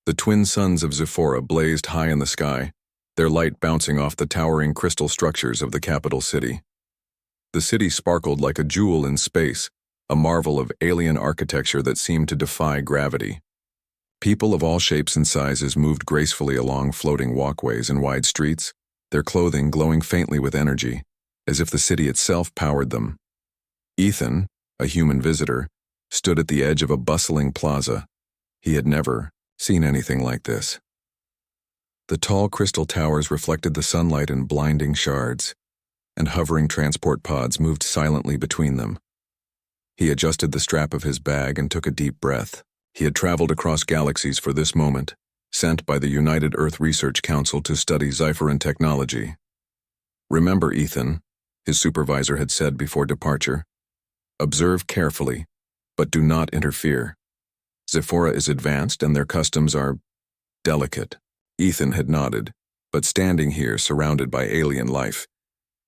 The twin suns of Zephora blazed high in the sky, their light bouncing off the towering crystal structures of the capital city. The city sparkled like a jewel in space, a marvel of alien architecture that seemed to defy gravity. People of all shapes and sizes moved gracefully along floating walkways and wide streets, their clothing glowing faintly with energy, as if the city itself powered them. Ethan, a human visitor, stood at the edge of a bustling plaza. He had never seen anything like this. The tall crystal towers reflected the sunlight in blinding shards, and hovering transport pods moved silently between them. He adjusted the strap of his bag and took a deep breath. He had traveled across galaxies for this moment, sent by the United Earth Research Council to study Sci-Fi technology. "Remember, Ethan," his supervisor had said before departure, "observe carefully, but do not interfere. Zephora is advanced and their customs are delicate." Ethan had nodded, but standing here surrounded by alien life,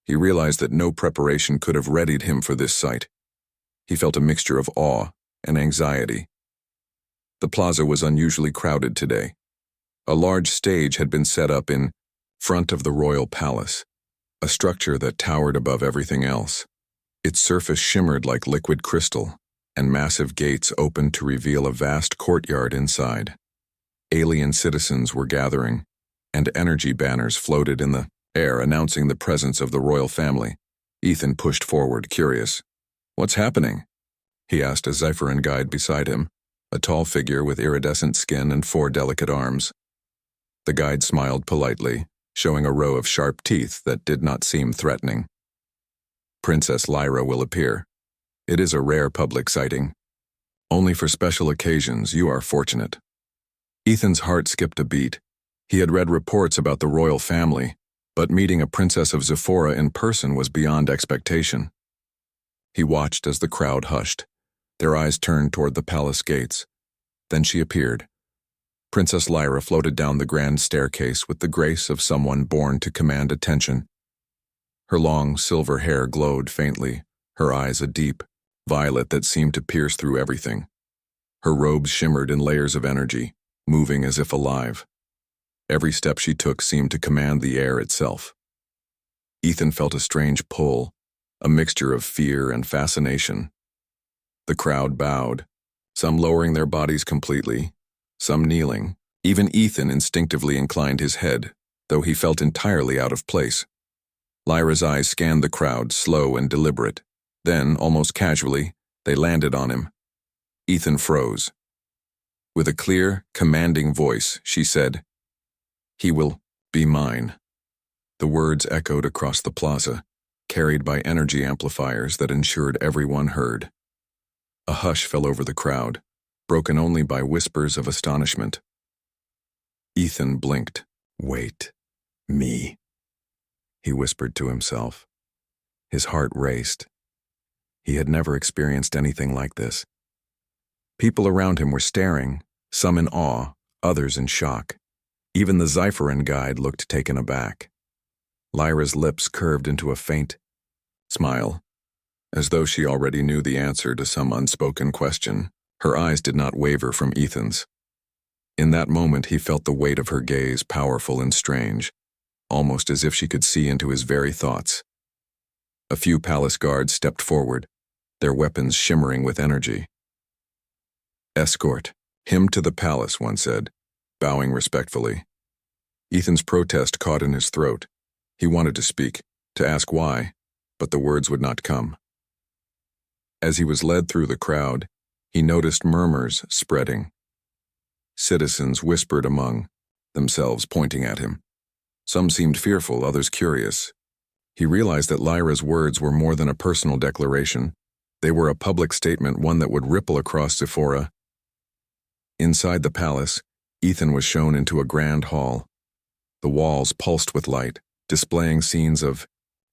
he realized that no preparation could have readied him for this sight. He felt a mixture of awe and anxiety. The plaza was unusually crowded today. A large stage had been set up in front of the royal palace, a structure that towered above everything else. Its surface shimmered like liquid crystal, and massive gates opened to reveal a vast courtyard inside. Alien citizens were gathering, and energy banners floated in the air announcing the presence of the royal family. Ethan pushed forward, curious. "What's happening?" he asked a Sci-Fi guide beside him, a tall figure with iridescent skin and 4 delicate arms. The guide smiled politely, showing a row of sharp teeth that did not seem threatening. "Princess Lyra will appear. It is a rare public sighting. Only for special occasions. You are fortunate." Ethan's heart skipped a beat. He had read reports about the royal family, but meeting a princess of Zephora in person was beyond expectation. He watched as the crowd hushed, their eyes turned toward the palace gates. Then she appeared. Princess Lyra floated down the grand staircase with the grace of someone born to command attention. Her long silver hair glowed faintly, her eyes a deep violet that seemed to pierce through everything. Her robes shimmered in layers of energy, moving as if alive. Every step she took seemed to command the air itself. Ethan felt a strange pull, a mixture of fear and fascination. The crowd bowed, some lowering their bodies completely, some kneeling. Even Ethan instinctively inclined his head, though he felt entirely out of place. Lyra's eyes scanned the crowd, slow and deliberate. Then, almost casually, they landed on him. Ethan froze. With a clear, commanding voice, she said, "He will be mine." The words echoed across the plaza, carried by energy amplifiers that ensured everyone heard. A hush fell over the crowd, broken only by whispers of astonishment. Ethan blinked. "Wait. Me," he whispered to himself. His heart raced. He had never experienced anything like this. People around him were staring, some in awe, others in shock. Even the Sci-Fi guide looked taken aback. Lyra's lips curved into a faint smile, as though she already knew the answer to some unspoken question. Her eyes did not waver from Ethan's. In that moment he felt the weight of her gaze powerful and strange, almost as if she could see into his very thoughts. A few palace guards stepped forward, their weapons shimmering with energy. "Escort him to the palace," one said, bowing respectfully. Ethan's protest caught in his throat. He wanted to speak, to ask why, but the words would not come. As he was led through the crowd, he noticed murmurs spreading. Citizens whispered among themselves, pointing at him. Some seemed fearful, others curious. He realized that Lyra's words were more than a personal declaration. They were a public statement, one that would ripple across Zephora. Inside the palace, Ethan was shown into a grand hall. The walls pulsed with light, displaying scenes of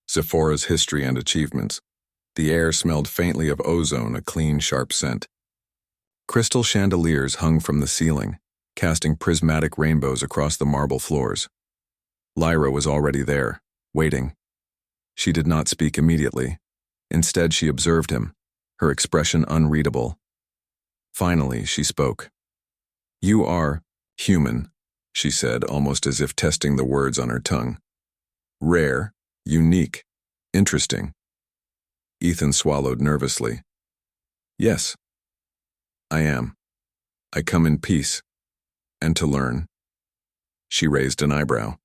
Zephora's history and achievements. The air smelled faintly of ozone, a clean, sharp scent. Crystal chandeliers hung from the ceiling, casting prismatic rainbows across the marble floors. Lyra was already there, waiting. She did not speak immediately. Instead, she observed him, her expression unreadable. Finally, she spoke. "You are Human, she said, almost as if testing the words on her tongue. Rare, unique, interesting. Ethan swallowed nervously. Yes, I am. I come in peace, and to learn. She raised an eyebrow.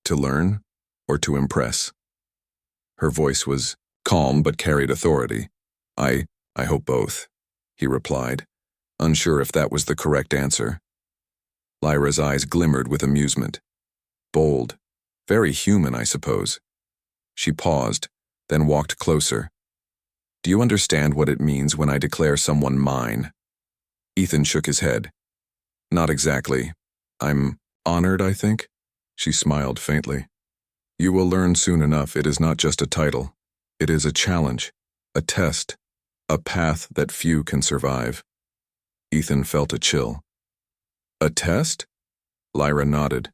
To learn, or to impress? Her voice was calm but carried authority. I hope both, he replied, unsure if that was the correct answer. Lyra's eyes glimmered with amusement. Bold, very human, I suppose. She paused, then walked closer. Do you understand what it means when I declare someone mine? Ethan shook his head. Not exactly. I'm honored, I think. She smiled faintly. You will learn soon enough it is not just a title. It is a challenge, a test, a path that few can survive. Ethan felt a chill. A test? Lyra nodded.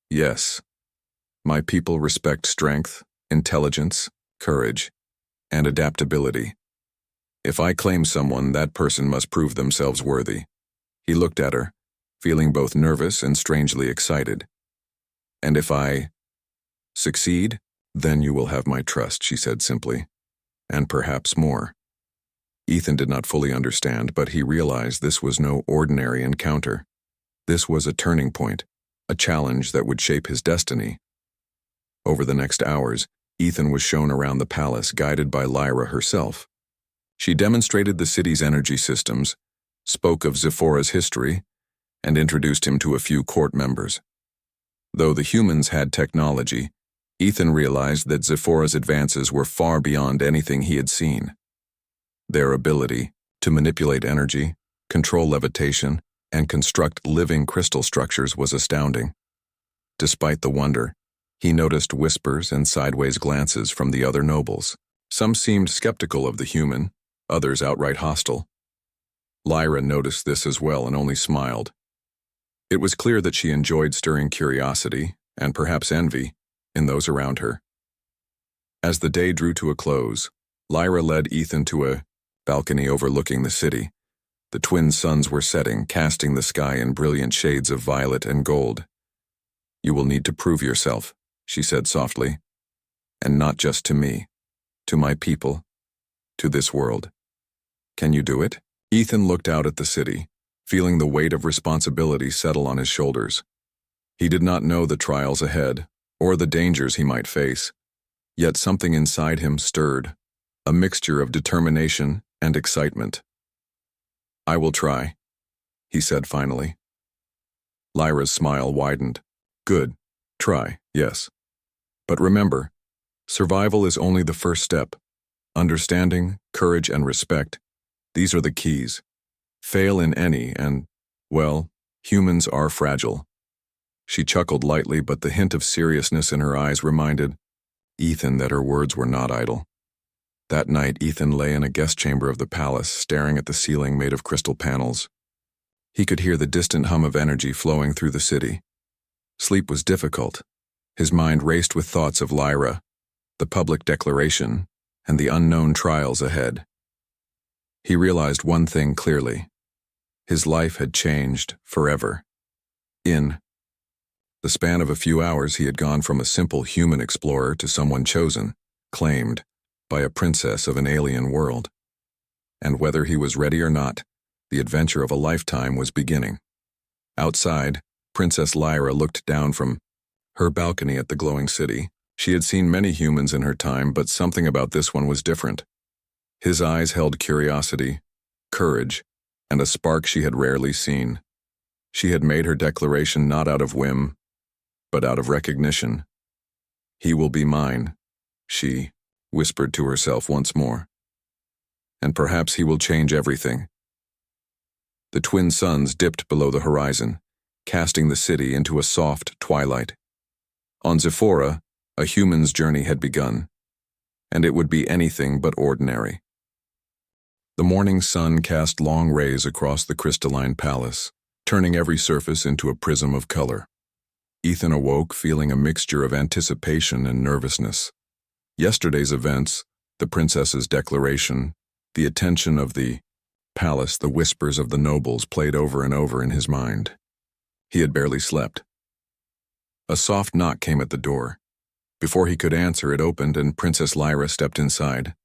Yes. My people respect strength, intelligence, courage, and adaptability. If I claim someone, that person must prove themselves worthy. He looked at her, feeling both nervous and strangely excited. And if I succeed, then you will have my trust, she said simply, and perhaps more. Ethan did not fully understand, but he realized this was no ordinary encounter. This was a turning point, a challenge that would shape his destiny. Over the next hours, Ethan was shown around the palace, guided by Lyra herself. She demonstrated the city's energy systems, spoke of Zephora's history, and introduced him to a few court members. Though the humans had technology, Ethan realized that Zephora's advances were far beyond anything he had seen. Their ability to manipulate energy, control levitation, and construct living crystal structures was astounding. Despite the wonder, he noticed whispers and sideways glances from the other nobles. Some seemed skeptical of the human, others outright hostile. Lyra noticed this as well and only smiled. It was clear that she enjoyed stirring curiosity, and perhaps envy, in those around her. As the day drew to a close, Lyra led Ethan to a balcony overlooking the city. The twin suns were setting, casting the sky in brilliant shades of violet and gold. You will need to prove yourself, she said softly. And not just to me, to my people, to this world. Can you do it? Ethan looked out at the city, feeling the weight of responsibility settle on his shoulders. He did not know the trials ahead, or the dangers he might face, yet something inside him stirred, a mixture of determination and excitement. I will try, he said finally. Lyra's smile widened. Good. Try, yes. But remember, survival is only the first step. Understanding, courage, and respect, these are the keys. Fail in any and, well, humans are fragile. She chuckled lightly, but the hint of seriousness in her eyes reminded Ethan that her words were not idle. That night, Ethan lay in a guest chamber of the palace, staring at the ceiling made of crystal panels. He could hear the distant hum of energy flowing through the city. Sleep was difficult. His mind raced with thoughts of Lyra, the public declaration, and the unknown trials ahead. He realized one thing clearly. His life had changed forever. In the span of a few hours, he had gone from a simple human explorer to someone chosen, claimed, by a princess of an alien world. And whether he was ready or not, the adventure of a lifetime was beginning. Outside, Princess Lyra looked down from her balcony at the glowing city. She had seen many humans in her time, but something about this one was different. His eyes held curiosity, courage, and a spark she had rarely seen. She had made her declaration not out of whim, but out of recognition. He will be mine, she whispered to herself once more. And perhaps he will change everything. The twin suns dipped below the horizon, casting the city into a soft twilight. On Zephora, a human's journey had begun, and it would be anything but ordinary. The morning sun cast long rays across the crystalline palace, turning every surface into a prism of color. Ethan awoke feeling a mixture of anticipation and nervousness. Yesterday's events, the princess's declaration, the attention of the palace, the whispers of the nobles played over and over in his mind. He had barely slept. A soft knock came at the door. Before he could answer, it opened and Princess Lyra stepped inside.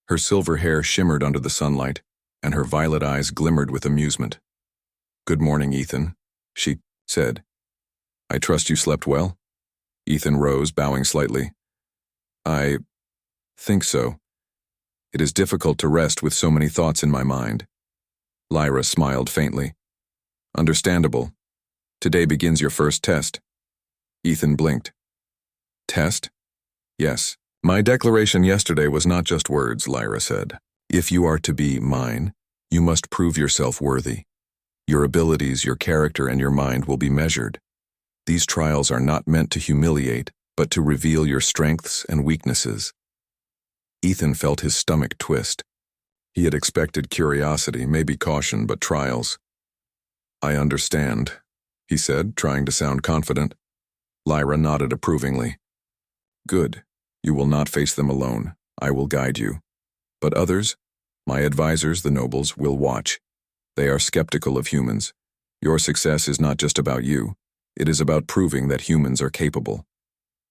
Her silver hair shimmered under the sunlight, and her violet eyes glimmered with amusement. "Good morning, Ethan," she said. "I trust you slept well?" Ethan rose, bowing slightly. "I think so. It is difficult to rest with so many thoughts in my mind." Lyra smiled faintly. "Understandable. Today begins your first test." Ethan blinked. "Test?" "Yes. My declaration yesterday was not just words," Lyra said. "If you are to be mine, you must prove yourself worthy. Your abilities, your character, and your mind will be measured. These trials are not meant to humiliate, but to reveal your strengths and weaknesses." Ethan felt his stomach twist. He had expected curiosity, maybe caution, but trials. "I understand," he said, trying to sound confident. Lyra nodded approvingly. "Good. You will not face them alone. I will guide you. But others, my advisors, the nobles, will watch. They are skeptical of humans. Your success is not just about you. It is about proving that humans are capable."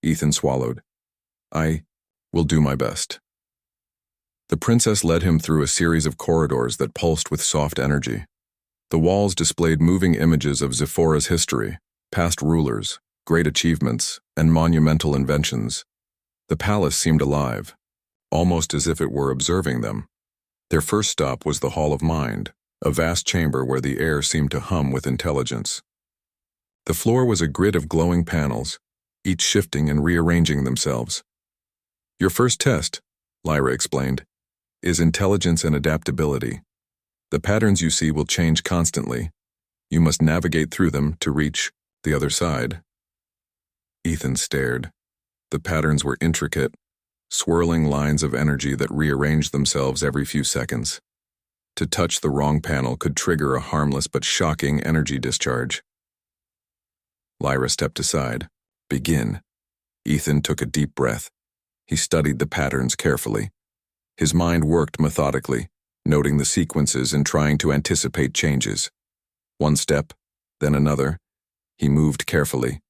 Ethan swallowed. "I will do my best." The princess led him through a series of corridors that pulsed with soft energy. The walls displayed moving images of Zephora's history, past rulers, great achievements, and monumental inventions. The palace seemed alive, almost as if it were observing them. Their first stop was the Hall of Mind, a vast chamber where the air seemed to hum with intelligence. The floor was a grid of glowing panels, each shifting and rearranging themselves. "Your first test," Lyra explained, "is intelligence and adaptability. The patterns you see will change constantly. You must navigate through them to reach the other side." Ethan stared. The patterns were intricate, swirling lines of energy that rearranged themselves every few seconds. To touch the wrong panel could trigger a harmless but shocking energy discharge. Lyra stepped aside. "Begin." Ethan took a deep breath. He studied the patterns carefully. His mind worked methodically, noting the sequences and trying to anticipate changes. One step, then another. He moved carefully,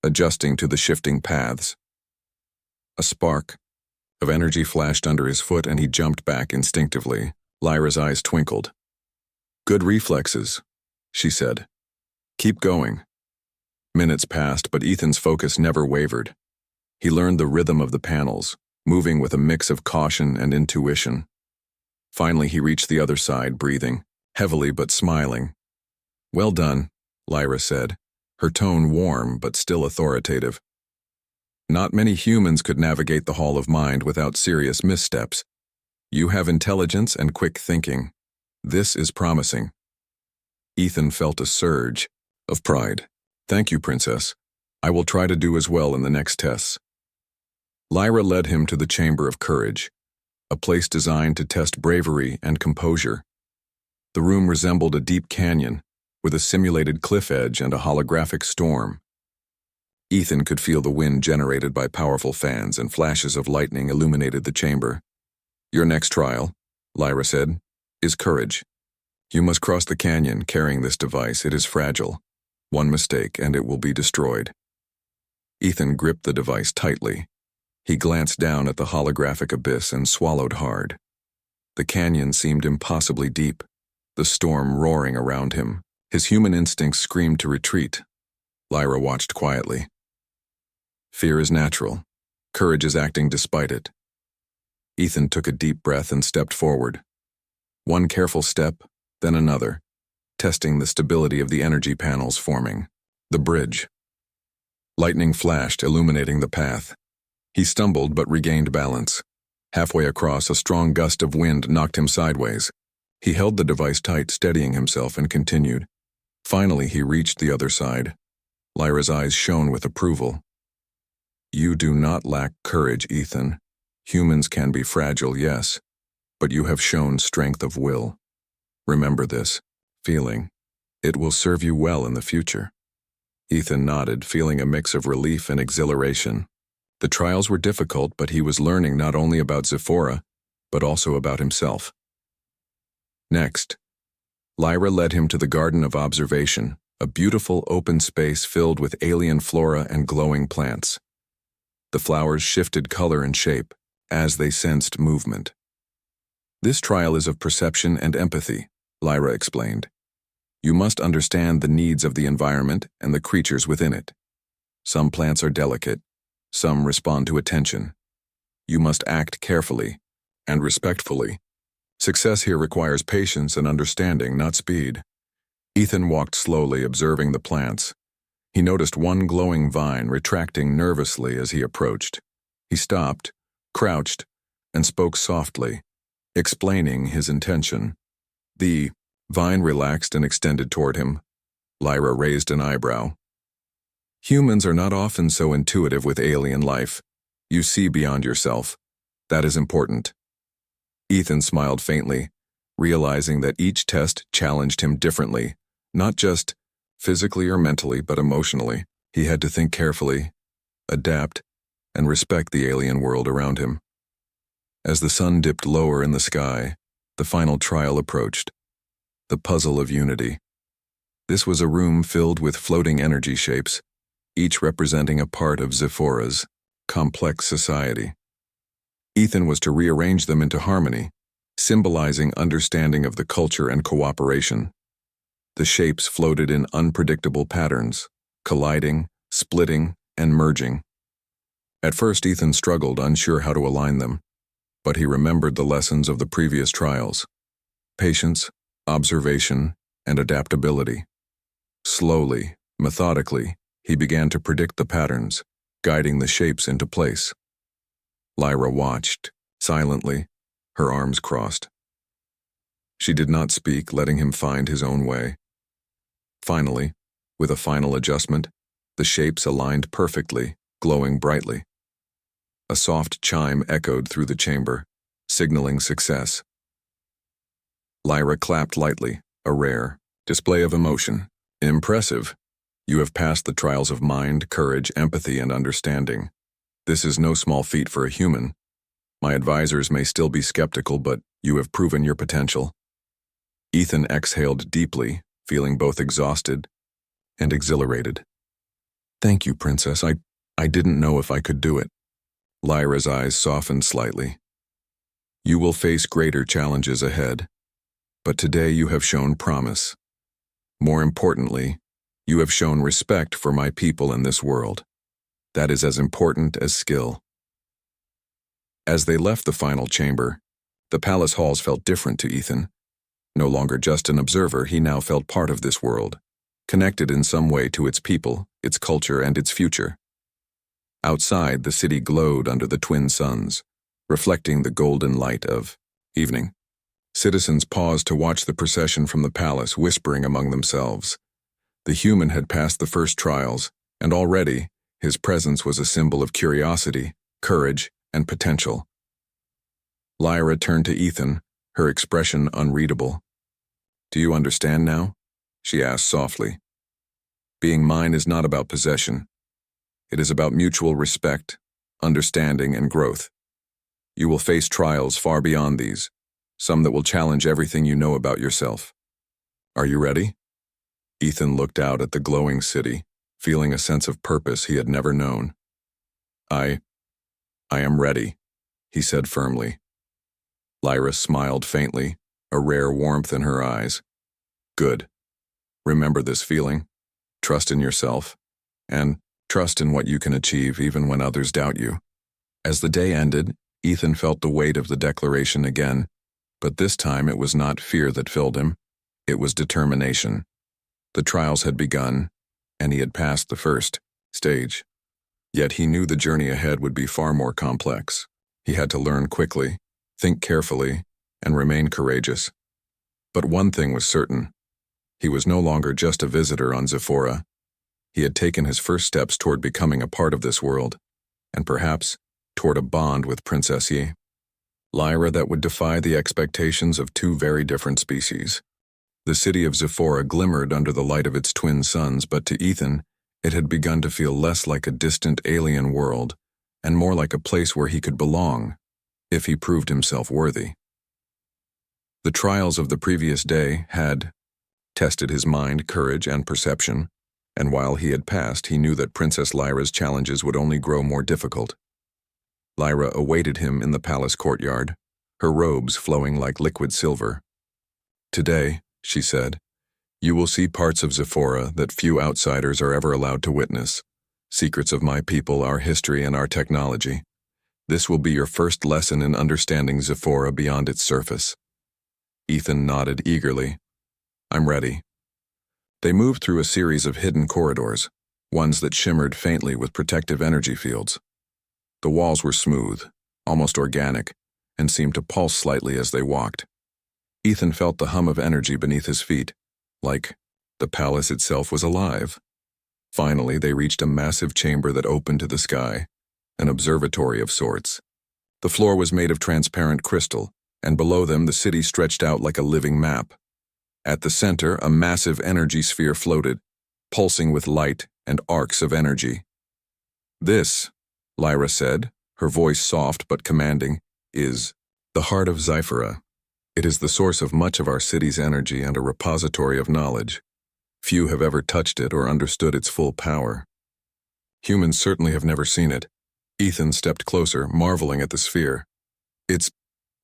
adjusting to the shifting paths. A spark of energy flashed under his foot and he jumped back instinctively. Lyra's eyes twinkled. "Good reflexes," she said. "Keep going." Minutes passed, but Ethan's focus never wavered. He learned the rhythm of the panels, moving with a mix of caution and intuition. Finally, he reached the other side, breathing heavily but smiling. "Well done," Lyra said, her tone warm but still authoritative. "Not many humans could navigate the Hall of Mind without serious missteps. You have intelligence and quick thinking. This is promising." Ethan felt a surge of pride. "Thank you, Princess. I will try to do as well in the next tests." Lyra led him to the Chamber of Courage, a place designed to test bravery and composure. The room resembled a deep canyon, with a simulated cliff edge and a holographic storm. Ethan could feel the wind generated by powerful fans, and flashes of lightning illuminated the chamber. "Your next trial," Lyra said, "is courage. You must cross the canyon carrying this device. It is fragile. One mistake and it will be destroyed." Ethan gripped the device tightly. He glanced down at the holographic abyss and swallowed hard. The canyon seemed impossibly deep, the storm roaring around him. His human instincts screamed to retreat. Lyra watched quietly. Fear is natural. Courage is acting despite it. Ethan took a deep breath and stepped forward. One careful step, then another, testing the stability of the energy panels forming. The bridge. Lightning flashed, illuminating the path. He stumbled but regained balance. Halfway across, a strong gust of wind knocked him sideways. He held the device tight, steadying himself, and continued. Finally, he reached the other side. Lyra's eyes shone with approval. "You do not lack courage, Ethan. Humans can be fragile, yes, but you have shown strength of will. Remember this feeling. It will serve you well in the future." Ethan nodded, feeling a mix of relief and exhilaration. The trials were difficult, but he was learning not only about Zephora, but also about himself. Next, Lyra led him to the Garden of Observation, a beautiful open space filled with alien flora and glowing plants. The flowers shifted color and shape as they sensed movement. This trial is of perception and empathy, Lyra explained. You must understand the needs of the environment and the creatures within it. Some plants are delicate, some respond to attention. You must act carefully and respectfully. Success here requires patience and understanding, not speed. Ethan walked slowly, observing the plants. He noticed one glowing vine retracting nervously as he approached. He stopped, crouched, and spoke softly, explaining his intention. The vine relaxed and extended toward him. Lyra raised an eyebrow. Humans are not often so intuitive with alien life. You see beyond yourself. That is important. Ethan smiled faintly, realizing that each test challenged him differently, not just physically or mentally, but emotionally. He had to think carefully, adapt, and respect the alien world around him. As the sun dipped lower in the sky, the final trial approached. The puzzle of unity. This was a room filled with floating energy shapes, each representing a part of Zephora's complex society. Ethan was to rearrange them into harmony, symbolizing understanding of the culture and cooperation. The shapes floated in unpredictable patterns, colliding, splitting, and merging. At first, Ethan struggled, unsure how to align them, but he remembered the lessons of the previous trials: patience, observation, and adaptability. Slowly, methodically, he began to predict the patterns, guiding the shapes into place. Lyra watched, silently, her arms crossed. She did not speak, letting him find his own way. Finally, with a final adjustment, the shapes aligned perfectly, glowing brightly. A soft chime echoed through the chamber, signaling success. Lyra clapped lightly, a rare display of emotion. Impressive. You have passed the trials of mind, courage, empathy, and understanding. This is no small feat for a human. My advisors may still be skeptical, but you have proven your potential. Ethan exhaled deeply, feeling both exhausted and exhilarated. Thank you, Princess. I didn't know if I could do it. Lyra's eyes softened slightly. You will face greater challenges ahead, but today you have shown promise. More importantly, you have shown respect for my people in this world. That is as important as skill. As they left the final chamber, the palace halls felt different to Ethan. No longer just an observer, he now felt part of this world, connected in some way to its people, its culture, and its future. Outside, the city glowed under the twin suns, reflecting the golden light of evening. Citizens paused to watch the procession from the palace, whispering among themselves. The human had passed the first trials, and already his presence was a symbol of curiosity, courage, and potential. Lyra turned to Ethan, her expression unreadable. Do you understand now? She asked softly. Being mine is not about possession. It is about mutual respect, understanding, and growth. You will face trials far beyond these, some that will challenge everything you know about yourself. Are you ready? Ethan looked out at the glowing city, feeling a sense of purpose he had never known. I am ready, he said firmly. Lyra smiled faintly, a rare warmth in her eyes. Good. Remember this feeling. Trust in yourself, and trust in what you can achieve even when others doubt you. As the day ended, Ethan felt the weight of the declaration again, but this time it was not fear that filled him. It was determination. The trials had begun, and he had passed the first stage. Yet he knew the journey ahead would be far more complex. He had to learn quickly, think carefully, and remain courageous. But one thing was certain. He was no longer just a visitor on Zephora. He had taken his first steps toward becoming a part of this world, and perhaps toward a bond with Princess Yi. Lyra that would defy the expectations of two very different species. The city of Zephora glimmered under the light of its twin suns, but to Ethan, it had begun to feel less like a distant alien world, and more like a place where he could belong, if he proved himself worthy. The trials of the previous day had tested his mind, courage, and perception, and while he had passed, he knew that Princess Lyra's challenges would only grow more difficult. Lyra awaited him in the palace courtyard, her robes flowing like liquid silver. "Today," she said, "you will see parts of Zephora that few outsiders are ever allowed to witness. Secrets of my people, our history, and our technology. This will be your first lesson in understanding Zephora beyond its surface." Ethan nodded eagerly. "I'm ready." They moved through a series of hidden corridors, ones that shimmered faintly with protective energy fields. The walls were smooth, almost organic, and seemed to pulse slightly as they walked. Ethan felt the hum of energy beneath his feet, like the palace itself was alive. Finally, they reached a massive chamber that opened to the sky, an observatory of sorts. The floor was made of transparent crystal, and below them the city stretched out like a living map. At the center, a massive energy sphere floated, pulsing with light and arcs of energy. "This," Lyra said, her voice soft but commanding, "is the heart of Zephora. It is the source of much of our city's energy and a repository of knowledge. Few have ever touched it or understood its full power. Humans certainly have never seen it." Ethan stepped closer, marveling at the sphere. "It's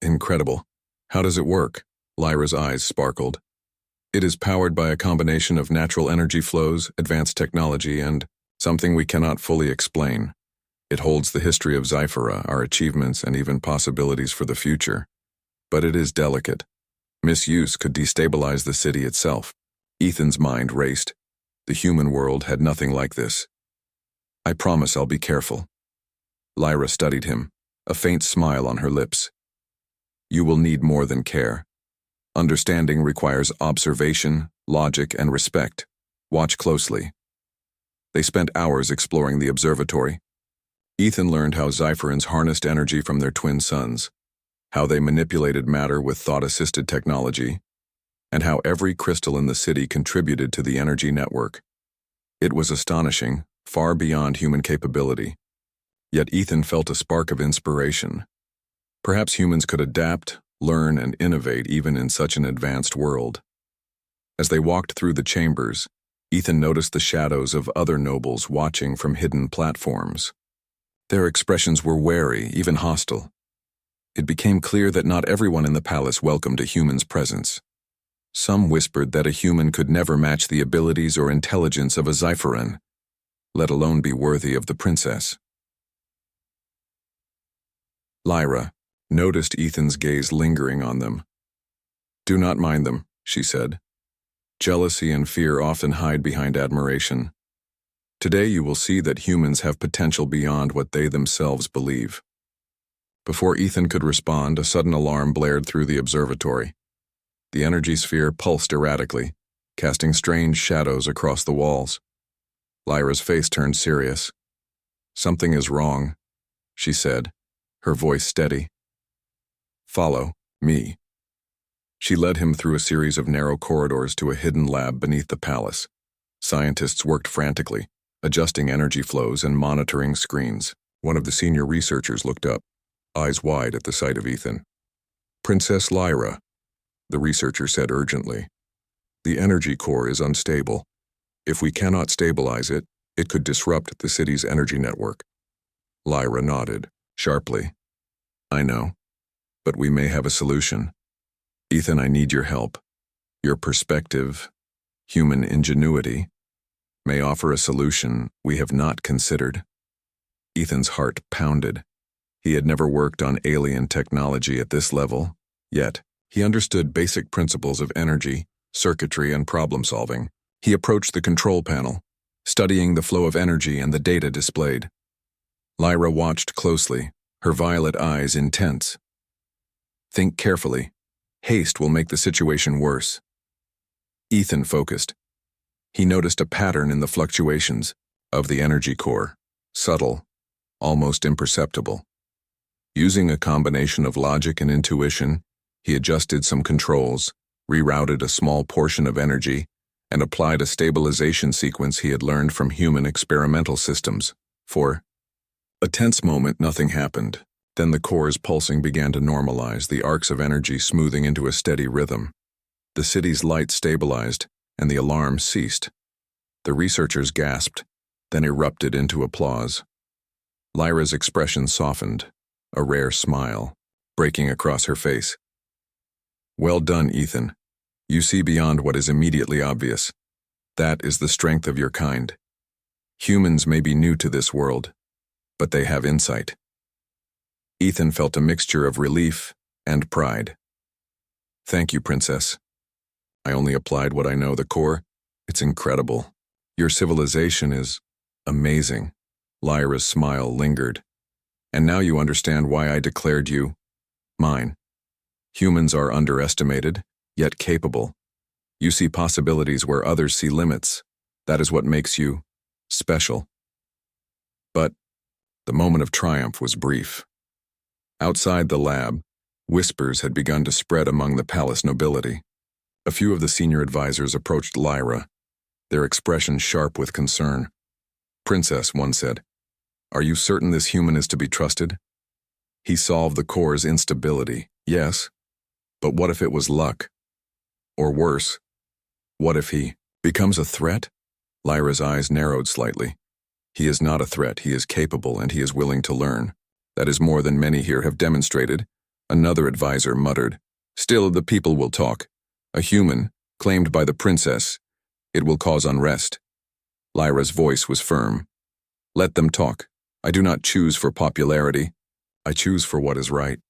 incredible. How does it work?" Lyra's eyes sparkled. "It is powered by a combination of natural energy flows, advanced technology, and something we cannot fully explain. It holds the history of Zephora, our achievements, and even possibilities for the future. But it is delicate. Misuse could destabilize the city itself." Ethan's mind raced. The human world had nothing like this. "I promise I'll be careful." Lyra studied him, a faint smile on her lips. "You will need more than care. Understanding requires observation, logic, and respect. Watch closely." They spent hours exploring the observatory. Ethan learned how Zephyrans harnessed energy from their twin suns, how they manipulated matter with thought-assisted technology, and how every crystal in the city contributed to the energy network. It was astonishing, far beyond human capability. Yet Ethan felt a spark of inspiration. Perhaps humans could adapt, learn, and innovate even in such an advanced world. As they walked through the chambers, Ethan noticed the shadows of other nobles watching from hidden platforms. Their expressions were wary, even hostile. It became clear that not everyone in the palace welcomed a human's presence. Some whispered that a human could never match the abilities or intelligence of a Zephyran, let alone be worthy of the princess. Lyra noticed Ethan's gaze lingering on them. "Do not mind them," she said. "Jealousy and fear often hide behind admiration. Today you will see that humans have potential beyond what they themselves believe." Before Ethan could respond, a sudden alarm blared through the observatory. The energy sphere pulsed erratically, casting strange shadows across the walls. Lyra's face turned serious. "Something is wrong," she said, her voice steady. "Follow me." She led him through a series of narrow corridors to a hidden lab beneath the palace. Scientists worked frantically, adjusting energy flows and monitoring screens. One of the senior researchers looked up, eyes wide at the sight of Ethan. "Princess Lyra," the researcher said urgently. "The energy core is unstable. If we cannot stabilize it, it could disrupt the city's energy network." Lyra nodded, sharply. "I know, but we may have a solution. Ethan, I need your help. Your perspective, human ingenuity, may offer a solution we have not considered." Ethan's heart pounded. He had never worked on alien technology at this level, yet he understood basic principles of energy, circuitry, and problem-solving. He approached the control panel, studying the flow of energy and the data displayed. Lyra watched closely, her violet eyes intense. "Think carefully. Haste will make the situation worse." Ethan focused. He noticed a pattern in the fluctuations of the energy core, subtle, almost imperceptible. Using a combination of logic and intuition, he adjusted some controls, rerouted a small portion of energy, and applied a stabilization sequence he had learned from human experimental systems. For a tense moment, nothing happened. Then the core's pulsing began to normalize, the arcs of energy smoothing into a steady rhythm. The city's light stabilized, and the alarm ceased. The researchers gasped, then erupted into applause. Lyra's expression softened, a rare smile breaking across her face. "Well done, Ethan. You see beyond what is immediately obvious. That is the strength of your kind. Humans may be new to this world, but they have insight." Ethan felt a mixture of relief and pride. "Thank you, Princess. I only applied what I know, the core. It's incredible. Your civilization is amazing." Lyra's smile lingered. "And now you understand why I declared you mine. Humans are underestimated, yet capable. You see possibilities where others see limits. That is what makes you special." But the moment of triumph was brief. Outside the lab, whispers had begun to spread among the palace nobility. A few of the senior advisors approached Lyra, their expressions sharp with concern. "Princess," one said, "are you certain this human is to be trusted? He solved the core's instability, yes, but what if it was luck? Or worse, what if he becomes a threat?" Lyra's eyes narrowed slightly. "He is not a threat, he is capable and he is willing to learn. That is more than many here have demonstrated," another advisor muttered. "Still, the people will talk. A human, claimed by the princess. It will cause unrest." Lyra's voice was firm. "Let them talk. I do not choose for popularity. I choose for what is right."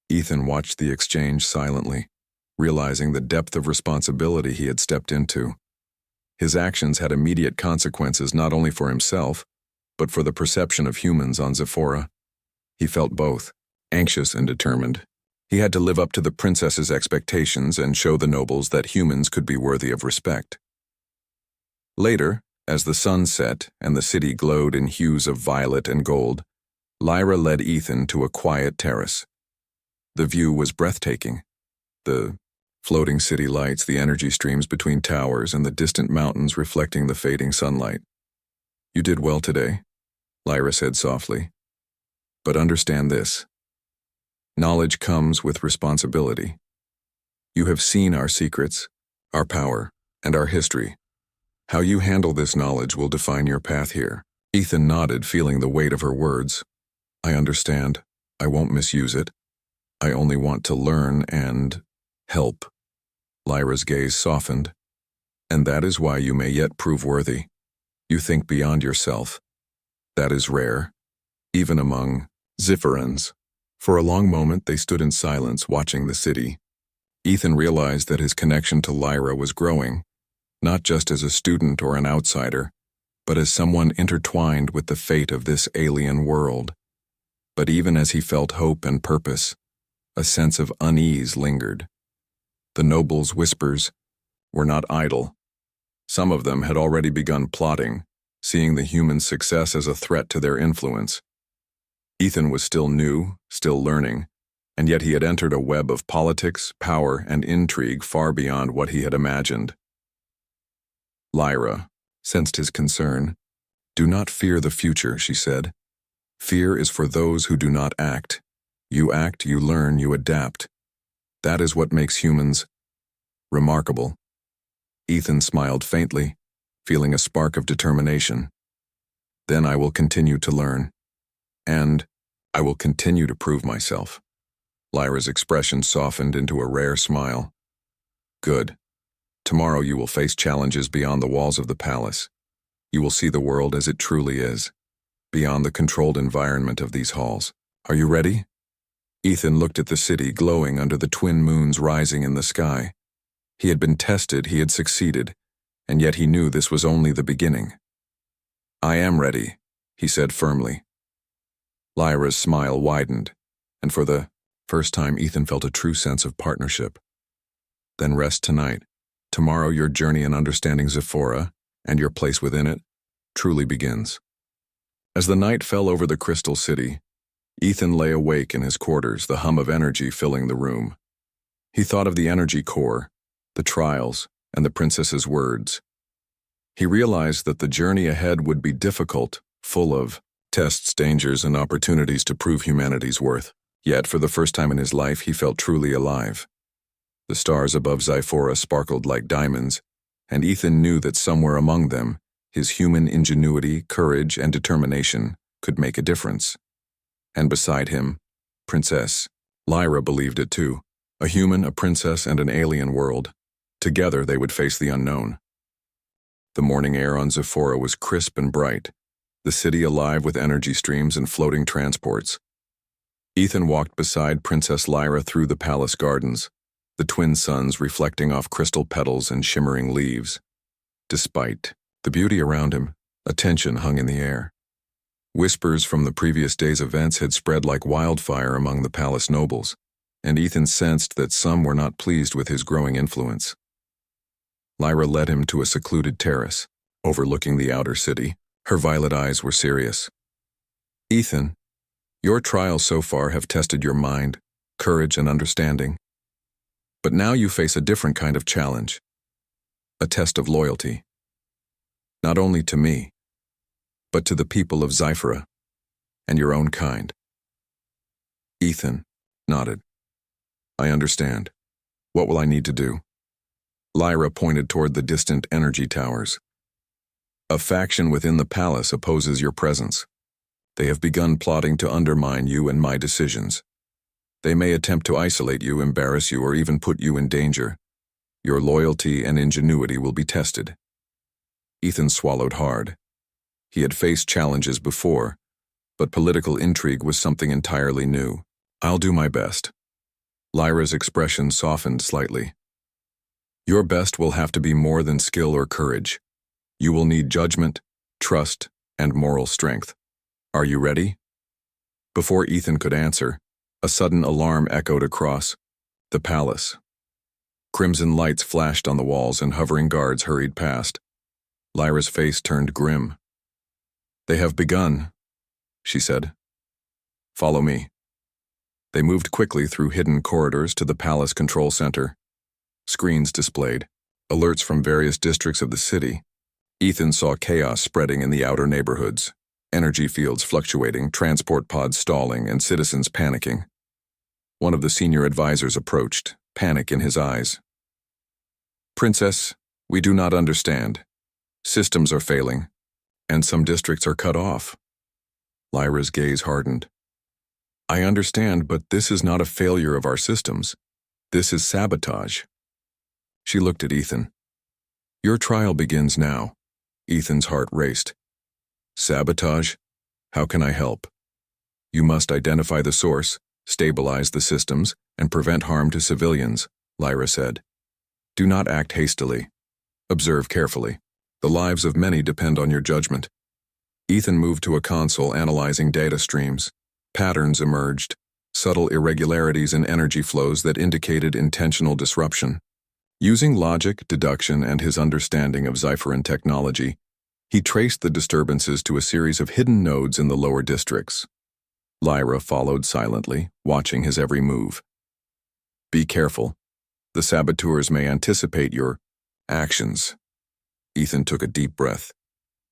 Ethan watched the exchange silently, realizing the depth of responsibility he had stepped into. His actions had immediate consequences not only for himself, but for the perception of humans on Zephora. He felt both, anxious and determined. He had to live up to the princess's expectations and show the nobles that humans could be worthy of respect. Later, as the sun set and the city glowed in hues of violet and gold, Lyra led Ethan to a quiet terrace. The view was breathtaking. The floating city lights, the energy streams between towers, and the distant mountains reflecting the fading sunlight. "You did well today," Lyra said softly. "But understand this. Knowledge comes with responsibility. You have seen our secrets, our power, and our history. How you handle this knowledge will define your path here." Ethan nodded, feeling the weight of her words. "I understand. I won't misuse it. I only want to learn and help." Lyra's gaze softened. "And that is why you may yet prove worthy. You think beyond yourself. That is rare, even among Zephyrans." For a long moment they stood in silence, watching the city. Ethan realized that his connection to Lyra was growing, not just as a student or an outsider, but as someone intertwined with the fate of this alien world. But even as he felt hope and purpose, a sense of unease lingered. The nobles' whispers were not idle. Some of them had already begun plotting, seeing the human success as a threat to their influence. Ethan was still new, still learning, and yet he had entered a web of politics, power, and intrigue far beyond what he had imagined. Lyra sensed his concern. "Do not fear the future," she said. "Fear is for those who do not act. You act, you learn, you adapt. That is what makes humans remarkable." Ethan smiled faintly, feeling a spark of determination. "Then I will continue to learn. And I will continue to prove myself." Lyra's expression softened into a rare smile. "Good. Tomorrow you will face challenges beyond the walls of the palace. You will see the world as it truly is, beyond the controlled environment of these halls. Are you ready?" Ethan looked at the city glowing under the twin moons rising in the sky. He had been tested, he had succeeded, and yet he knew this was only the beginning. "I am ready," he said firmly. Lyra's smile widened, and for the first time Ethan felt a true sense of partnership. "Then rest tonight. Tomorrow your journey in understanding Zephora, and your place within it, truly begins." As the night fell over the crystal city, Ethan lay awake in his quarters, the hum of energy filling the room. He thought of the energy core, the trials, and the princess's words. He realized that the journey ahead would be difficult, full of tests, dangers, and opportunities to prove humanity's worth. Yet, for the first time in his life, he felt truly alive. The stars above Zephora sparkled like diamonds, and Ethan knew that somewhere among them, his human ingenuity, courage, and determination could make a difference. And beside him, Princess. Lyra believed it too. A human, a princess, and an alien world. Together they would face the unknown. The morning air on Zephora was crisp and bright, the city alive with energy streams and floating transports. Ethan walked beside Princess Lyra through the palace gardens, the twin suns reflecting off crystal petals and shimmering leaves. Despite the beauty around him, a tension hung in the air. Whispers from the previous day's events had spread like wildfire among the palace nobles, and Ethan sensed that some were not pleased with his growing influence. Lyra led him to a secluded terrace, overlooking the outer city. Her violet eyes were serious. Ethan, your trials so far have tested your mind, courage, and understanding. But now you face a different kind of challenge. A test of loyalty. Not only to me, but to the people of Zephora and your own kind. Ethan nodded. I understand. What will I need to do? Lyra pointed toward the distant energy towers. A faction within the palace opposes your presence. They have begun plotting to undermine you and my decisions. They may attempt to isolate you, embarrass you, or even put you in danger. Your loyalty and ingenuity will be tested. Ethan swallowed hard. He had faced challenges before, but political intrigue was something entirely new. I'll do my best. Lyra's expression softened slightly. Your best will have to be more than skill or courage. You will need judgment, trust, and moral strength. Are you ready? Before Ethan could answer, a sudden alarm echoed across the palace. Crimson lights flashed on the walls and hovering guards hurried past. Lyra's face turned grim. They have begun, she said. Follow me. They moved quickly through hidden corridors to the palace control center. Screens displayed alerts from various districts of the city. Ethan saw chaos spreading in the outer neighborhoods, energy fields fluctuating, transport pods stalling, and citizens panicking. One of the senior advisors approached, panic in his eyes. Princess, we do not understand. Systems are failing, and some districts are cut off. Lyra's gaze hardened. I understand, but this is not a failure of our systems. This is sabotage. She looked at Ethan. Your trial begins now. Ethan's heart raced. Sabotage? How can I help? You must identify the source, stabilize the systems, and prevent harm to civilians, Lyra said. Do not act hastily. Observe carefully. The lives of many depend on your judgment. Ethan moved to a console analyzing data streams. Patterns emerged, subtle irregularities in energy flows that indicated intentional disruption. Using logic, deduction, and his understanding of Zephoran technology, he traced the disturbances to a series of hidden nodes in the lower districts. Lyra followed silently, watching his every move. Be careful. The saboteurs may anticipate your actions. Ethan took a deep breath.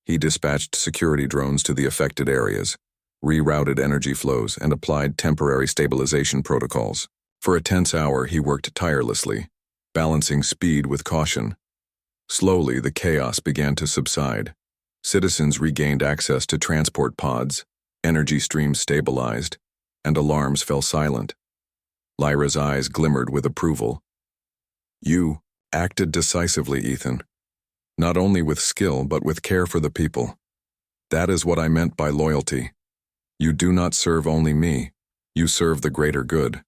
He dispatched security drones to the affected areas, rerouted energy flows, and applied temporary stabilization protocols. For a tense hour, he worked tirelessly, balancing speed with caution. Slowly, the chaos began to subside. Citizens regained access to transport pods, energy streams stabilized, and alarms fell silent. Lyra's eyes glimmered with approval. You acted decisively, Ethan. Not only with skill, but with care for the people. That is what I meant by loyalty. You do not serve only me, you serve the greater good.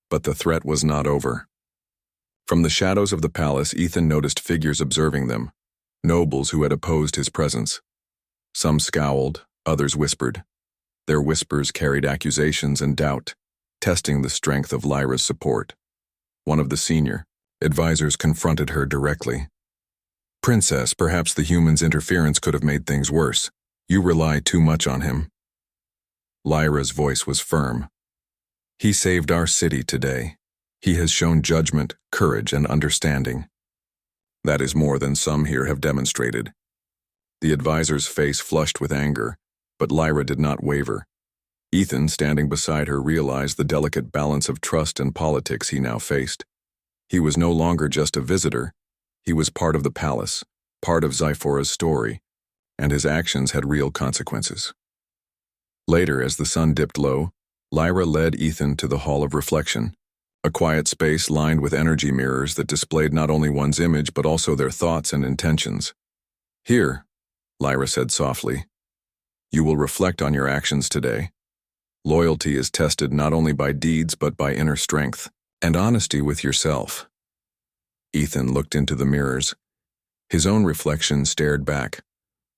But the threat was not over. From the shadows of the palace, Ethan noticed figures observing them, nobles who had opposed his presence. Some scowled, others whispered. Their whispers carried accusations and doubt, testing the strength of Lyra's support. One of the senior advisors confronted her directly. Princess, perhaps the human's interference could have made things worse. You rely too much on him. Lyra's voice was firm. He saved our city today. He has shown judgment, courage, and understanding. That is more than some here have demonstrated. The advisor's face flushed with anger, but Lyra did not waver. Ethan, standing beside her, realized the delicate balance of trust and politics he now faced. He was no longer just a visitor. He was part of the palace, part of Zyphora's story, and his actions had real consequences. Later, as the sun dipped low, Lyra led Ethan to the Hall of Reflection, a quiet space lined with energy mirrors that displayed not only one's image but also their thoughts and intentions. "Here," Lyra said softly, "you will reflect on your actions today. Loyalty is tested not only by deeds but by inner strength and honesty with yourself." Ethan looked into the mirrors. His own reflection stared back,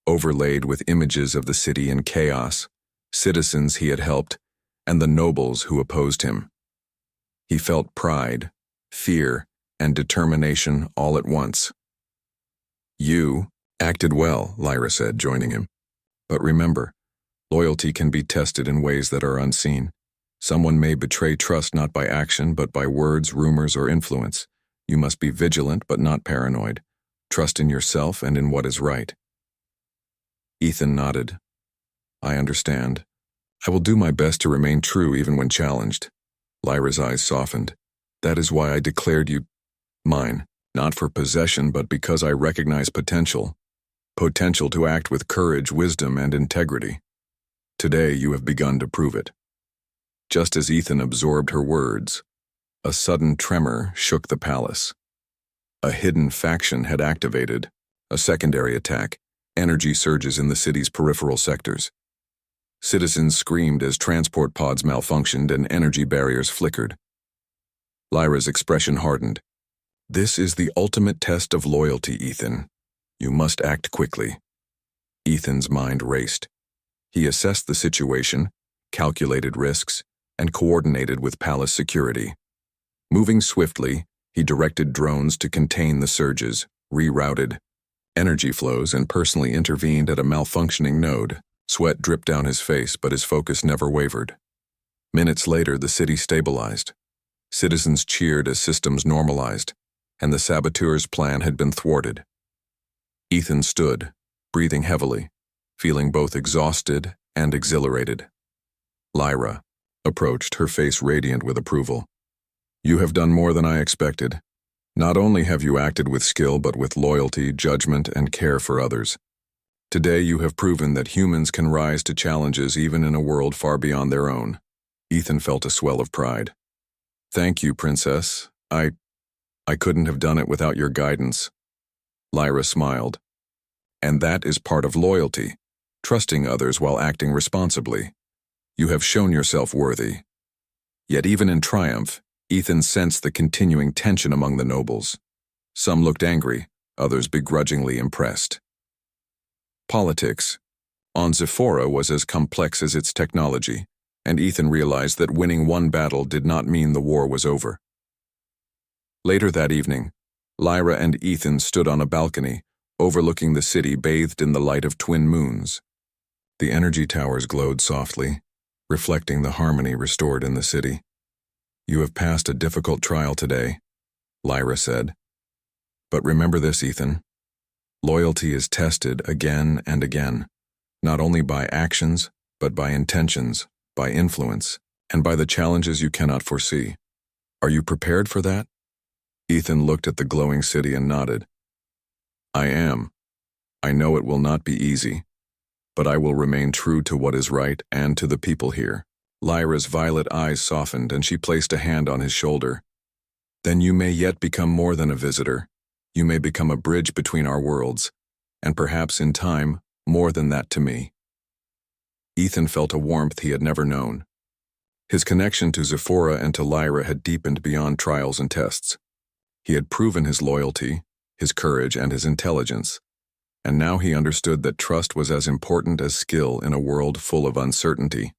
overlaid with images of the city in chaos, citizens he had helped, and the nobles who opposed him. He felt pride, fear, and determination all at once. "You acted well," Lyra said, joining him. "But remember, loyalty can be tested in ways that are unseen. Someone may betray trust not by action but by words, rumors, or influence. You must be vigilant but not paranoid. Trust in yourself and in what is right." Ethan nodded. "I understand. I will do my best to remain true even when challenged." Lyra's eyes softened. "That is why I declared you mine, not for possession but because I recognize potential. Potential to act with courage, wisdom, and integrity. Today you have begun to prove it." Just as Ethan absorbed her words, a sudden tremor shook the palace. A hidden faction had activated a secondary attack, energy surges in the city's peripheral sectors. Citizens screamed as transport pods malfunctioned and energy barriers flickered. Lyra's expression hardened. "This is the ultimate test of loyalty, Ethan. You must act quickly." Ethan's mind raced. He assessed the situation, calculated risks, and coordinated with palace security. Moving swiftly, he directed drones to contain the surges, rerouted energy flows, and personally intervened at a malfunctioning node. Sweat dripped down his face, but his focus never wavered. Minutes later, the city stabilized. Citizens cheered as systems normalized, and the saboteurs' plan had been thwarted. Ethan stood, breathing heavily, feeling both exhausted and exhilarated. Lyra approached, her face radiant with approval. "You have done more than I expected. Not only have you acted with skill but with loyalty, judgment, and care for others. Today you have proven that humans can rise to challenges even in a world far beyond their own." Ethan felt a swell of pride. "Thank you, Princess. I couldn't have done it without your guidance." Lyra smiled. "And that is part of loyalty, trusting others while acting responsibly. You have shown yourself worthy." Yet even in triumph, Ethan sensed the continuing tension among the nobles. Some looked angry, others begrudgingly impressed. Politics on Zyphora was as complex as its technology, and Ethan realized that winning one battle did not mean the war was over. Later that evening, Lyra and Ethan stood on a balcony, overlooking the city bathed in the light of twin moons. The energy towers glowed softly, reflecting the harmony restored in the city. "You have passed a difficult trial today," Lyra said. "But remember this, Ethan. Loyalty is tested again and again, not only by actions, but by intentions, by influence, and by the challenges you cannot foresee. Are you prepared for that?" Ethan looked at the glowing city and nodded. "I am. I know it will not be easy, but I will remain true to what is right and to the people here." Lyra's violet eyes softened and she placed a hand on his shoulder. "Then you may yet become more than a visitor. You may become a bridge between our worlds, and perhaps in time, more than that to me." Ethan felt a warmth he had never known. His connection to Zyphora and to Lyra had deepened beyond trials and tests. He had proven his loyalty, his courage, and his intelligence, and now he understood that trust was as important as skill in a world full of uncertainty.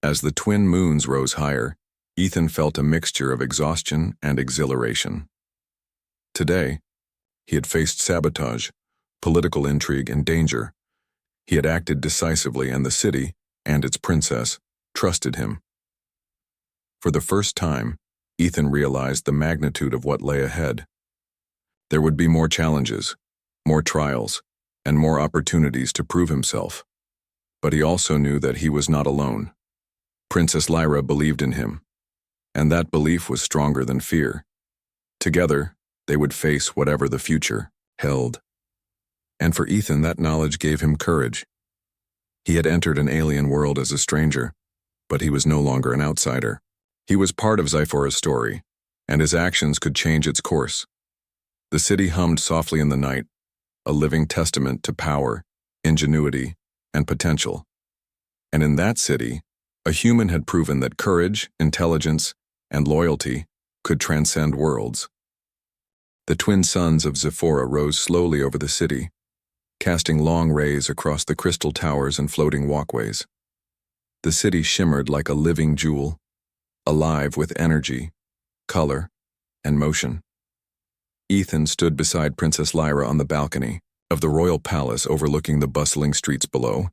As the twin moons rose higher, Ethan felt a mixture of exhaustion and exhilaration. Today, he had faced sabotage, political intrigue, and danger. He had acted decisively, and the city, and its princess, trusted him. For the first time, Ethan realized the magnitude of what lay ahead. There would be more challenges, more trials, and more opportunities to prove himself. But he also knew that he was not alone. Princess Lyra believed in him, and that belief was stronger than fear. Together, They would face whatever the future held. And for Ethan, that knowledge gave him courage. He had entered an alien world as a stranger, but he was no longer an outsider. He was part of Xifora's story, and his actions could change its course. The city hummed softly in the night, a living testament to power, ingenuity, and potential. And in that city, a human had proven that courage, intelligence, and loyalty could transcend worlds. The twin suns of Xiphora rose slowly over the city, casting long rays across the crystal towers and floating walkways. The city shimmered like a living jewel, alive with energy, color, and motion. Ethan stood beside Princess Lyra on the balcony of the royal palace overlooking the bustling streets below.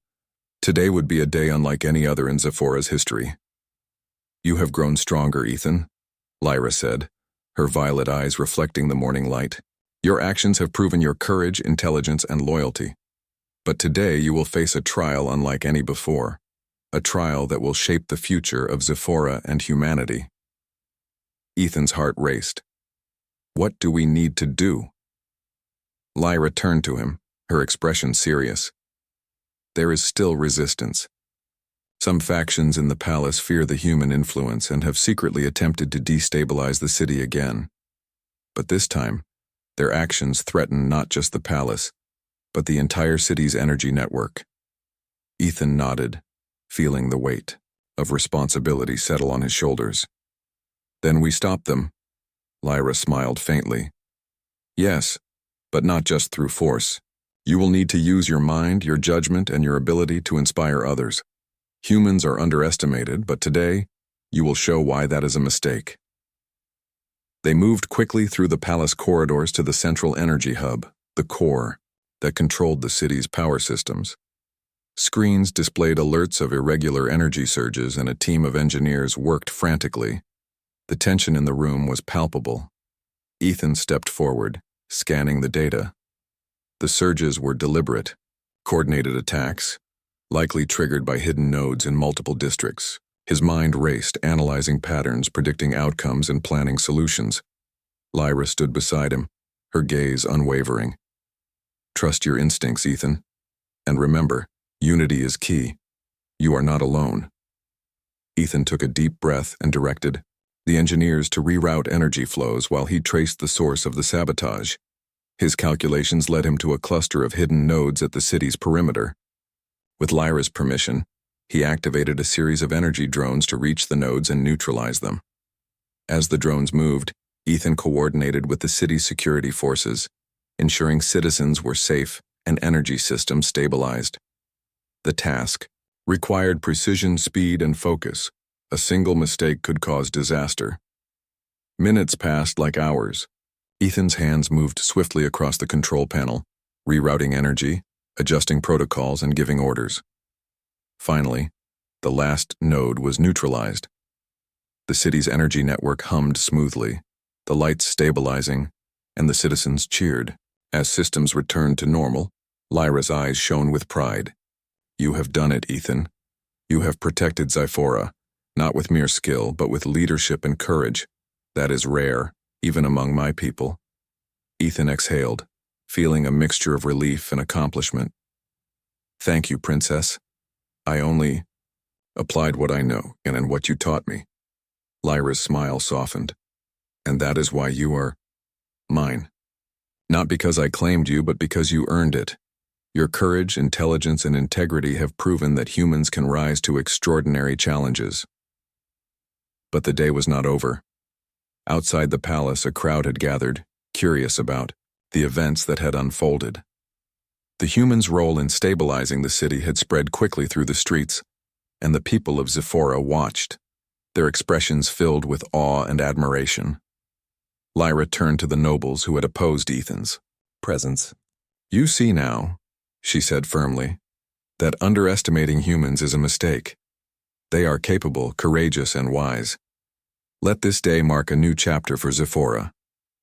Today would be a day unlike any other in Xiphora's history. "You have grown stronger, Ethan," Lyra said, her violet eyes reflecting the morning light. "Your actions have proven your courage, intelligence, and loyalty. But today you will face a trial unlike any before, a trial that will shape the future of Xiphora and humanity." Ethan's heart raced. What do we need to do? Lyra turned to him, her expression serious. There is still resistance. Some factions in the palace fear the human influence and have secretly attempted to destabilize the city again. But this time, their actions threaten not just the palace, but the entire city's energy network. Ethan nodded, feeling the weight of responsibility settle on his shoulders. "Then we stop them." Lyra smiled faintly. "Yes, but not just through force. You will need to use your mind, your judgment, and your ability to inspire others. Humans are underestimated, but today, you will show why that is a mistake." They moved quickly through the palace corridors to the central energy hub, the core, that controlled the city's power systems. Screens displayed alerts of irregular energy surges, and a team of engineers worked frantically. The tension in the room was palpable. Ethan stepped forward, scanning the data. The surges were deliberate, coordinated attacks, likely triggered by hidden nodes in multiple districts. His mind raced, analyzing patterns, predicting outcomes, and planning solutions. Lyra stood beside him, her gaze unwavering. "Trust your instincts, Ethan. And remember, unity is key. You are not alone." Ethan took a deep breath and directed the engineers to reroute energy flows while he traced the source of the sabotage. His calculations led him to a cluster of hidden nodes at the city's perimeter. With Lyra's permission, he activated a series of energy drones to reach the nodes and neutralize them. As the drones moved, Ethan coordinated with the city's security forces, ensuring citizens were safe and energy systems stabilized. The task required precision, speed, and focus. A single mistake could cause disaster. Minutes passed like hours. Ethan's hands moved swiftly across the control panel, rerouting energy, adjusting protocols, and giving orders. Finally, the last node was neutralized. The city's energy network hummed smoothly, the lights stabilizing, and the citizens cheered. As systems returned to normal, Lyra's eyes shone with pride. "You have done it, Ethan. You have protected Xiphora, not with mere skill, but with leadership and courage. That is rare, even among my people." Ethan exhaled, feeling a mixture of relief and accomplishment. "Thank you, Princess. I only applied what I know and what you taught me." Lyra's smile softened. "And that is why you are mine. Not because I claimed you, but because you earned it. Your courage, intelligence, and integrity have proven that humans can rise to extraordinary challenges." But the day was not over. Outside the palace, a crowd had gathered, curious about the events that had unfolded. The humans' role in stabilizing the city had spread quickly through the streets, and the people of Xiphora watched, their expressions filled with awe and admiration. Lyra turned to the nobles who had opposed Ethan's presence. "You see now," she said firmly, "that underestimating humans is a mistake. They are capable, courageous, and wise. Let this day mark a new chapter for Xiphora,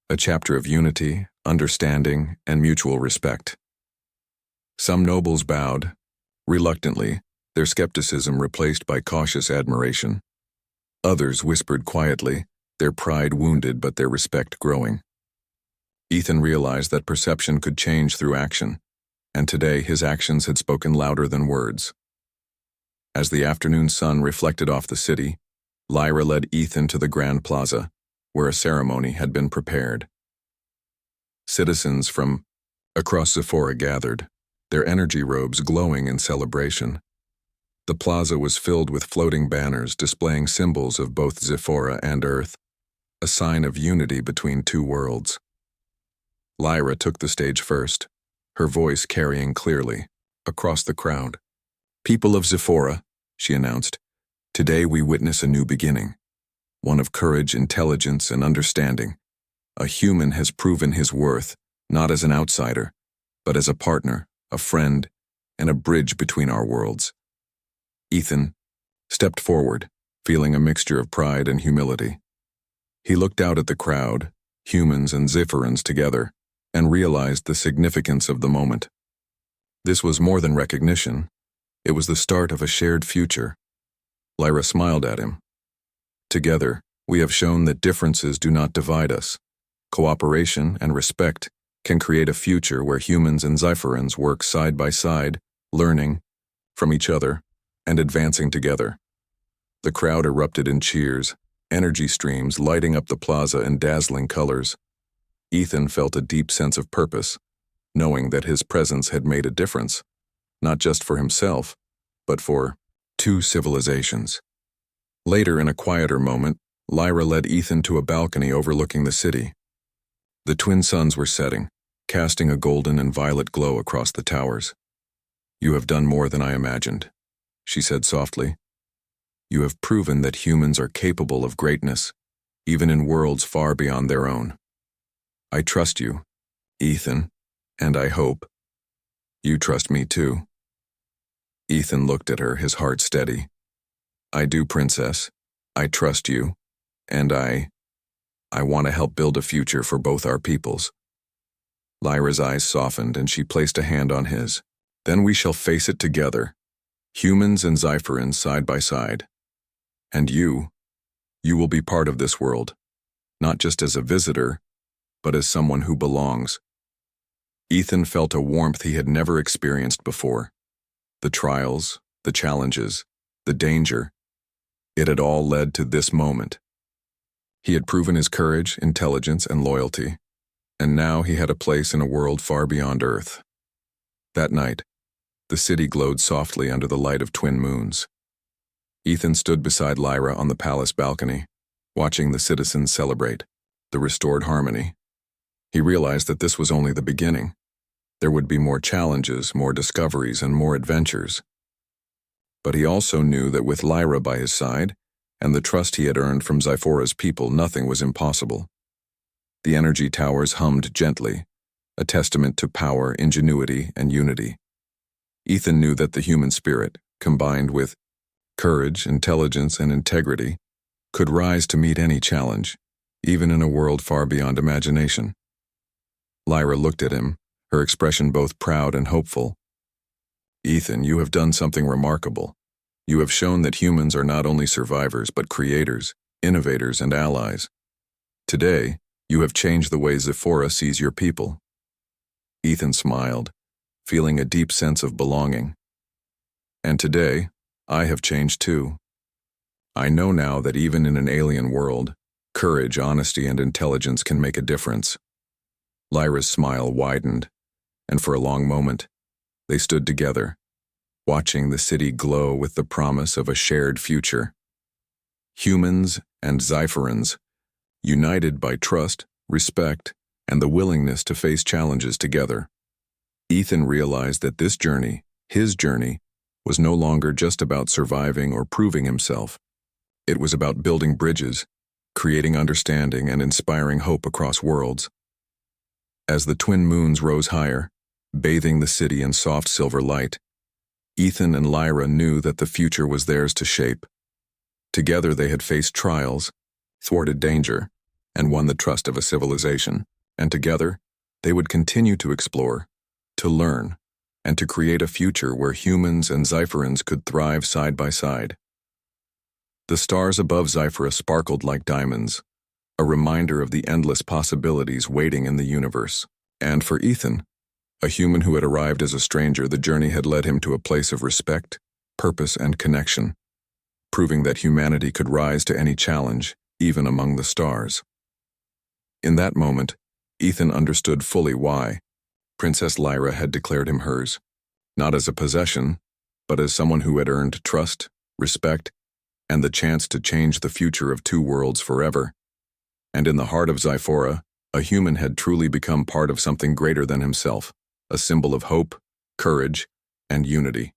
a chapter of unity, understanding, and mutual respect." Some nobles bowed, reluctantly, their skepticism replaced by cautious admiration. Others whispered quietly, their pride wounded but their respect growing. Ethan realized that perception could change through action, and today his actions had spoken louder than words. As the afternoon sun reflected off the city, Lyra led Ethan to the Grand Plaza, where a ceremony had been prepared. Citizens from across Zephora gathered, their energy robes glowing in celebration. The plaza was filled with floating banners displaying symbols of both Zephora and Earth, a sign of unity between two worlds. Lyra took the stage first, her voice carrying clearly across the crowd. "People of Zephora," she announced, "today we witness a new beginning, one of courage, intelligence, and understanding. A human has proven his worth, not as an outsider, but as a partner, a friend, and a bridge between our worlds." Ethan stepped forward, feeling a mixture of pride and humility. He looked out at the crowd, humans and Zephyrans together, and realized the significance of the moment. This was more than recognition. It was the start of a shared future. Lyra smiled at him. "Together, we have shown that differences do not divide us. Cooperation and respect can create a future where humans and Zephyrans work side by side, learning from each other and advancing together." The crowd erupted in cheers, energy streams lighting up the plaza in dazzling colors. Ethan felt a deep sense of purpose, knowing that his presence had made a difference, not just for himself, but for two civilizations. Later, in a quieter moment, Lyra led Ethan to a balcony overlooking the city. The twin suns were setting, casting a golden and violet glow across the towers. "You have done more than I imagined," she said softly. "You have proven that humans are capable of greatness, even in worlds far beyond their own. I trust you, Ethan, and I hope you trust me too." Ethan looked at her, his heart steady. "I do, Princess. I trust you, and I want to help build a future for both our peoples." Lyra's eyes softened and she placed a hand on his. "Then we shall face it together, humans and Zephyrans side by side. And you will be part of this world, not just as a visitor, but as someone who belongs." Ethan felt a warmth he had never experienced before. The trials, the challenges, the danger, it had all led to this moment. He had proven his courage, intelligence, and loyalty, and now he had a place in a world far beyond Earth. That night, the city glowed softly under the light of twin moons. Ethan stood beside Lyra on the palace balcony, watching the citizens celebrate the restored harmony. He realized that this was only the beginning. There would be more challenges, more discoveries, and more adventures. But he also knew that with Lyra by his side, and the trust he had earned from Zephora's people, nothing was impossible. The energy towers hummed gently, a testament to power, ingenuity, and unity. Ethan knew that the human spirit, combined with courage, intelligence, and integrity, could rise to meet any challenge, even in a world far beyond imagination. Lyra looked at him, her expression both proud and hopeful. "Ethan, you have done something remarkable. You have shown that humans are not only survivors, but creators, innovators, and allies. Today, you have changed the way Zephora sees your people." Ethan smiled, feeling a deep sense of belonging. "And today, I have changed too. I know now that even in an alien world, courage, honesty, and intelligence can make a difference." Lyra's smile widened, and for a long moment, they stood together, watching the city glow with the promise of a shared future. Humans and Zephyrans, united by trust, respect, and the willingness to face challenges together. Ethan realized that this journey, his journey, was no longer just about surviving or proving himself. It was about building bridges, creating understanding, and inspiring hope across worlds. As the twin moons rose higher, bathing the city in soft silver light, Ethan and Lyra knew that the future was theirs to shape. Together they had faced trials, thwarted danger, and won the trust of a civilization. And together, they would continue to explore, to learn, and to create a future where humans and Zephyrans could thrive side by side. The stars above Zephora sparkled like diamonds, a reminder of the endless possibilities waiting in the universe. And for Ethan, a human who had arrived as a stranger, the journey had led him to a place of respect, purpose, and connection, proving that humanity could rise to any challenge, even among the stars. In that moment, Ethan understood fully why Princess Lyra had declared him hers, not as a possession, but as someone who had earned trust, respect, and the chance to change the future of two worlds forever. And in the heart of Zyphora, a human had truly become part of something greater than himself, a symbol of hope, courage, and unity.